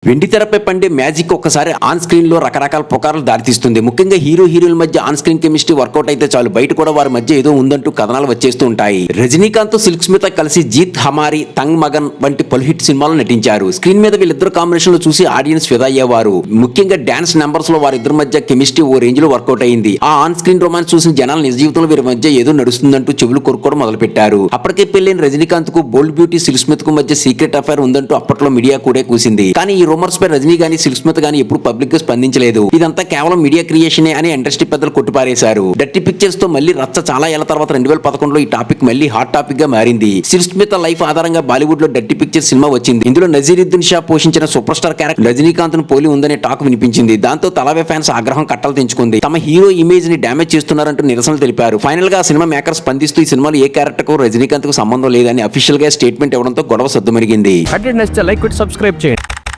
వెండి తెరపై పండే మ్యాజిక్ ఒక్కసారి ఆన్ స్క్రీన్ లో రకరకాల పుకార్లు దారితీస్తుంది. ముఖ్యంగా హీరో హీరోల మధ్య ఆన్ స్క్రీన్ కెమిస్ట్రీ వర్కౌట్ అయితే చాలు బయట కూడా వారి మధ్య ఏదో ఉందంటూ కథనాలు వచ్చేస్తూ ఉంటాయి. రజనీకాంత్ సిల్క్ స్మిత కలిసి జీత్ హమారి, తంగ్ మగన్ వంటి పలు హిట్ సినిమాలు నటించారు. స్క్రీన్ మీద వీళ్ళిద్దరు కాంబినేషన్ లో చూసి ఆడియన్స్ ఫిదా అయ్యేవారు. ముఖ్యంగా డాన్స్ నెంబర్స్ లో వారిద్దరి మధ్య కెమిస్ట్రీ ఓ రేంజ్ లో వర్కౌట్ అయింది. ఆ ఆన్ స్క్రీన్ రొమాన్స్ చూసిన జనాలు నిజ జీవితంలో వీరి మధ్య ఏదో నడుస్తుందంటూ చెవులు కొరుకోవడం మొదలు పెట్టారు. అప్పటికే పెళ్లైన రజనీకాంత్ కు బోల్డ్ బ్యూటీ సిల్క్ స్మిత్ కు మధ్య సీక్రెట్ అఫైర్ ఉందంటూ అప్పట్లో మీడియా కూడా కూసింది. కానీ ఈ రూమర్స్ పై రజనీ సిల్క్ స్మిత్ గానీ ఎప్పుడు పబ్లిక్ గా స్పందించలేదు. ఇదంతా కేవలం మీడియా క్రియేషనే అని ఇండస్ట్రీ పెద్దలు కొట్టిపారేశారు. డర్టీ పిక్చర్స్ తో మళ్ళీ రచ్చ చాలా ఏళ్ల తర్వాత 2011లో ఈ టాపిక్ మళ్ళీ హాట్ టాపిక్ గా మారింది. సిల్క్ స్మిత్ లైఫ్ ఆధారంగా బాలీవుడ్ లో డర్టీ పిక్చర్ సినిమా వచ్చింది. ఇందులో నజీరుద్దీన్ షా పోషించిన సూపర్ స్టార్ క్యారెక్టర్ రజనీకాంత్ ను పోలి ఉందనే టాక్ వినిపించింది. దాంతో తలవే ఫ్యాన్స్ ఆగ్రహం కట్టలు తెంచుకుంది. తమ హీరో ఇమేజ్ ని డ్యామేజ్ చేస్తున్నారంటూ నిరసనలు తెలిపారు. ఫైనల్ గా ఆ సినిమా మేకర్ స్పందిస్తూ ఈ సినిమాలో ఏ క్యారెక్టర్ కు రజనీకాంత్ కు సంబంధం లేదని అఫీషియల్ గా స్టేట్మెంట్ ఇవ్వడంతో గొడవ సద్దుమరిగింది. లైక్, సబ్స్క్రైబ్ చేయండి.